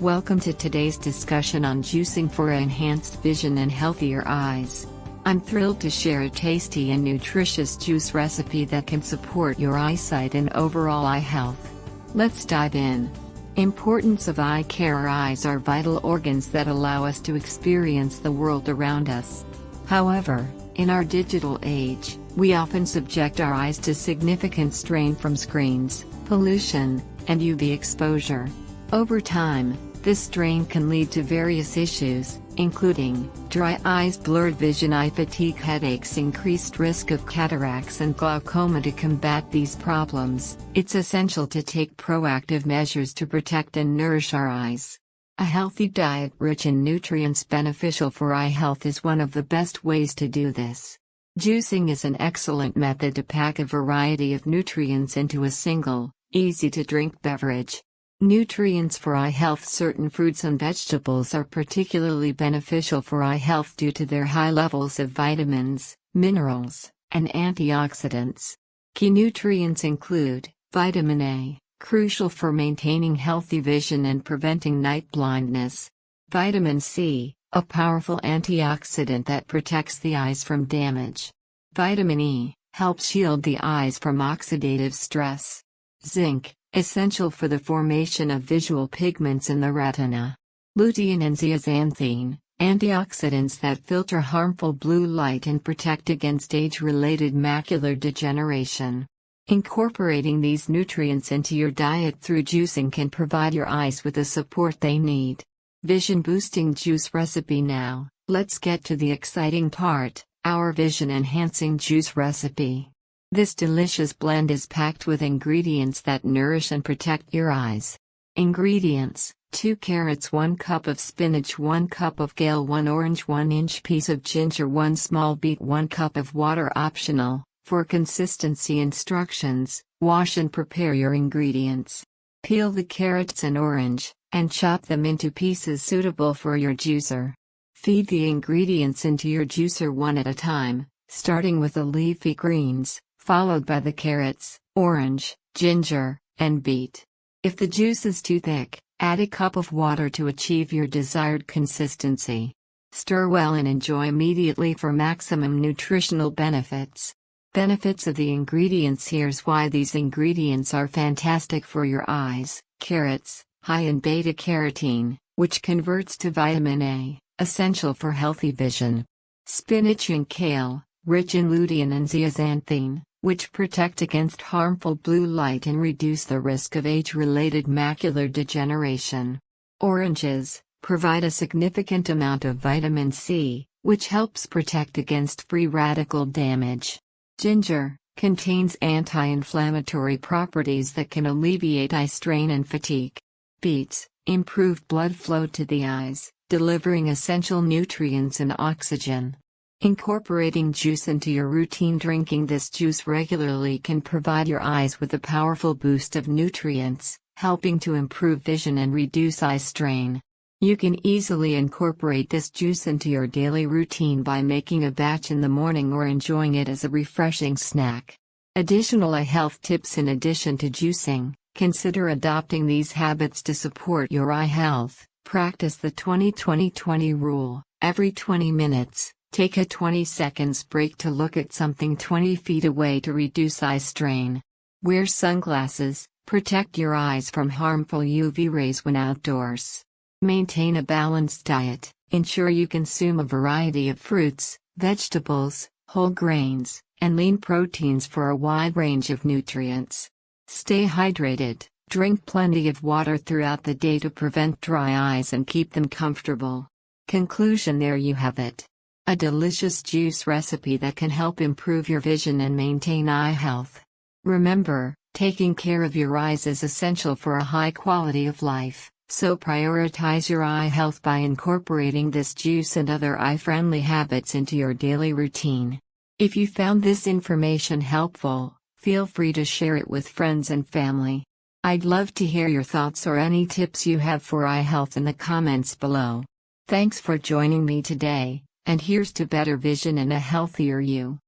Welcome to today's discussion on juicing for enhanced vision and healthier eyes. I'm thrilled to share a tasty and nutritious juice recipe that can support your eyesight and overall eye health. Let's dive in. Importance of eye care. Our eyes are vital organs that allow us to experience the world around us. However, in our digital age, we often subject our eyes to significant strain from screens, pollution, and UV exposure. Over time, this strain can lead to various issues, including dry eyes, blurred vision, eye fatigue, headaches, increased risk of cataracts and glaucoma. To combat these problems, it's essential to take proactive measures to protect and nourish our eyes. A healthy diet rich in nutrients beneficial for eye health is one of the best ways to do this. Juicing is an excellent method to pack a variety of nutrients into a single, easy-to-drink beverage. Nutrients for eye health. Certain fruits and vegetables are particularly beneficial for eye health due to their high levels of vitamins, minerals, and antioxidants. Key nutrients include vitamin A, crucial for maintaining healthy vision and preventing night blindness. Vitamin C, a powerful antioxidant that protects the eyes from damage. Vitamin E, helps shield the eyes from oxidative stress. Zinc, essential for the formation of visual pigments in the retina. Lutein and zeaxanthine, antioxidants that filter harmful blue light and protect against age-related macular degeneration. Incorporating these nutrients into your diet through juicing can provide your eyes with the support they need. Vision-boosting juice recipe. Now, let's get to the exciting part, our vision-enhancing juice recipe. This delicious blend is packed with ingredients that nourish and protect your eyes. Ingredients: 2 carrots, 1 cup of spinach, 1 cup of kale, 1 orange, 1-inch piece of ginger, 1 small beet, 1 cup of water. Optional. For consistency instructions, wash and prepare your ingredients. Peel the carrots and orange, and chop them into pieces suitable for your juicer. Feed the ingredients into your juicer one at a time, starting with the leafy greens, followed by the carrots, orange, ginger, and beet. If the juice is too thick, add a cup of water to achieve your desired consistency. Stir well and enjoy immediately for maximum nutritional benefits. Benefits of the ingredients. Here's why these ingredients are fantastic for your eyes. Carrots, high in beta-carotene, which converts to vitamin A, essential for healthy vision. Spinach and kale, rich in lutein and zeaxanthine, which protect against harmful blue light and reduce the risk of age-related macular degeneration. Oranges provide a significant amount of vitamin C, which helps protect against free radical damage. Ginger contains anti-inflammatory properties that can alleviate eye strain and fatigue. Beets improve blood flow to the eyes, delivering essential nutrients and oxygen. Incorporating juice into your routine. Drinking this juice regularly can provide your eyes with a powerful boost of nutrients, helping to improve vision and reduce eye strain. You can easily incorporate this juice into your daily routine by making a batch in the morning or enjoying it as a refreshing snack. Additional eye health tips. In addition to juicing, consider adopting these habits to support your eye health. Practice the 20-20-20 rule. Every 20 minutes, take a 20 seconds break to look at something 20 feet away to reduce eye strain. Wear sunglasses, protect your eyes from harmful UV rays when outdoors. Maintain a balanced diet, ensure you consume a variety of fruits, vegetables, whole grains, and lean proteins for a wide range of nutrients. Stay hydrated, drink plenty of water throughout the day to prevent dry eyes and keep them comfortable. Conclusion: there you have it. A delicious juice recipe that can help improve your vision and maintain eye health. Remember, taking care of your eyes is essential for a high quality of life, so prioritize your eye health by incorporating this juice and other eye-friendly habits into your daily routine. If you found this information helpful, feel free to share it with friends and family. I'd love to hear your thoughts or any tips you have for eye health in the comments below. Thanks for joining me today. And here's to better vision and a healthier you.